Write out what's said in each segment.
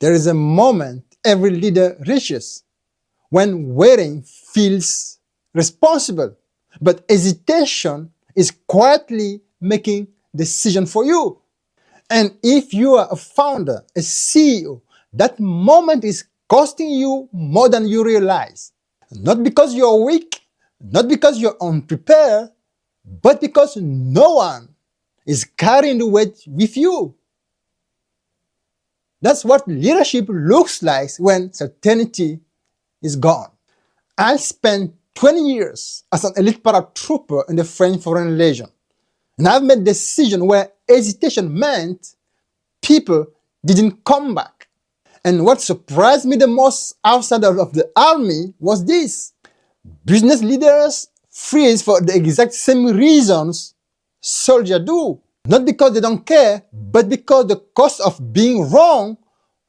There is a moment every leader reaches when waiting feels responsible, but hesitation is quietly making decision for you. And if you are a founder, a CEO, that moment is costing you more than you realize. Not because you're weak, not because you're unprepared, but because no one is carrying the weight with you. That's what leadership looks like when certainty is gone. I spent 20 years as an elite paratrooper in the French Foreign Legion. And I've made decisions where hesitation meant people didn't come back. And what surprised me the most outside of the army was this. Business leaders freeze for the exact same reasons soldiers do. Not because they don't care, but because the cost of being wrong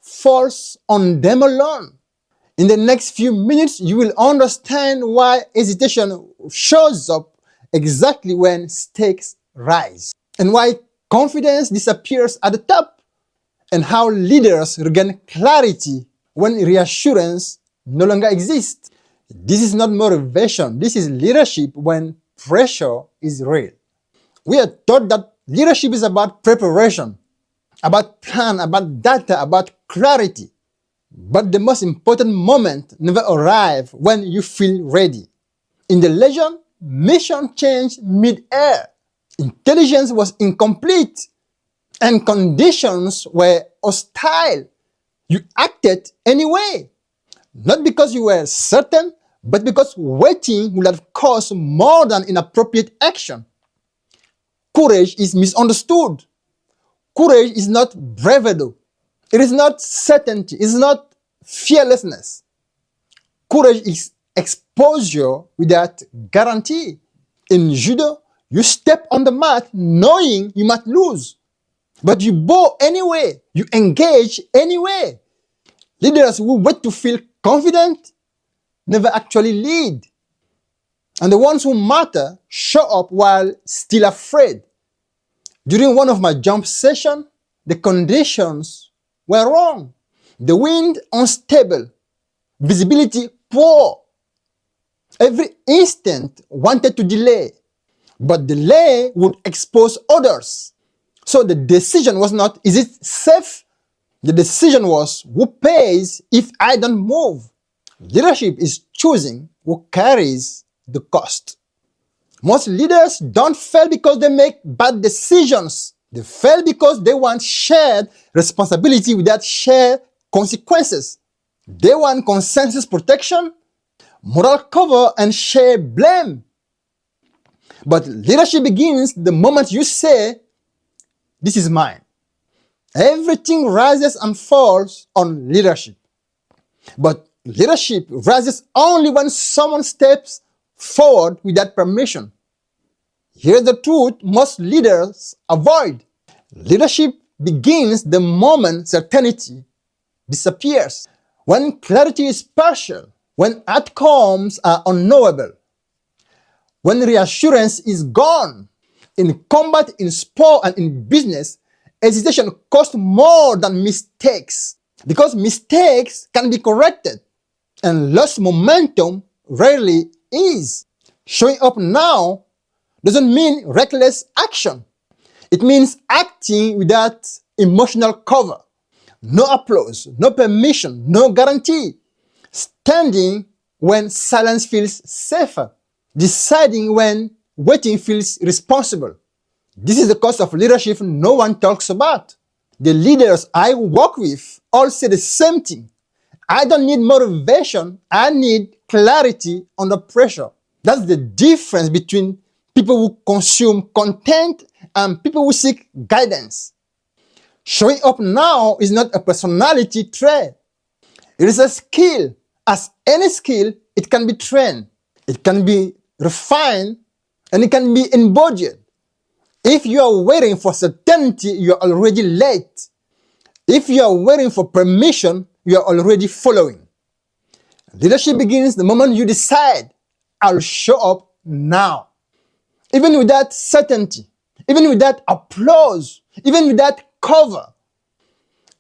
falls on them alone. In the next few minutes, you will understand why hesitation shows up exactly when stakes rise, and why confidence disappears at the top, and how leaders regain clarity when reassurance no longer exists. This is not motivation, this is leadership when pressure is real. We are taught that leadership is about preparation, about plan, about data, about clarity. But the most important moment never arrives when you feel ready. In the Legion, mission changed mid-air. Intelligence was incomplete and conditions were hostile. You acted anyway. Not because you were certain, but because waiting would have caused more than inappropriate action. Courage is misunderstood. Courage is not bravado. It is not certainty. It is not fearlessness. Courage is exposure without guarantee. In judo, you step on the mat knowing you might lose. But you bow anyway. You engage anyway. Leaders who wait to feel confident never actually lead. And the ones who matter show up while still afraid. During one of my jump sessions, the conditions were wrong. The wind unstable, visibility poor. Every instinct wanted to delay, but delay would expose others. So the decision was not, is it safe? The decision was, who pays if I don't move? Leadership is choosing who carries the cost. Most leaders don't fail because they make bad decisions. They fail because they want shared responsibility without shared consequences. They want consensus protection, moral cover, and shared blame. But leadership begins the moment you say, this is mine. Everything rises and falls on leadership. But leadership rises only when someone steps forward without permission. Here's the truth most leaders avoid. Leadership begins the moment certainty disappears, when clarity is partial, when outcomes are unknowable, when reassurance is gone. In combat, in sport, and in business, hesitation costs more than mistakes, because mistakes can be corrected, and lost momentum rarely is. Showing up now doesn't mean reckless action. It means acting without emotional cover. No applause, no permission, no guarantee. Standing when silence feels safer. Deciding when waiting feels responsible. This is the cost of leadership no one talks about. The leaders I work with all say the same thing. I don't need motivation, I need clarity under pressure. That's the difference between people who consume content and people who seek guidance. Showing up now is not a personality trait. It is a skill. As any skill, it can be trained, it can be refined, and it can be embodied. If you are waiting for certainty, you are already late. If you are waiting for permission, you are already following. Leadership begins the moment you decide, I'll show up now. Even without certainty, even without applause, even without cover.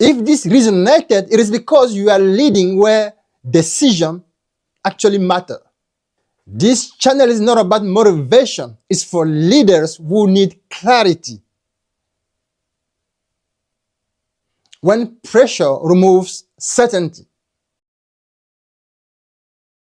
If this resonated, it is because you are leading where decision actually matter. This channel is not about motivation. It's for leaders who need clarity. When pressure removes certainty,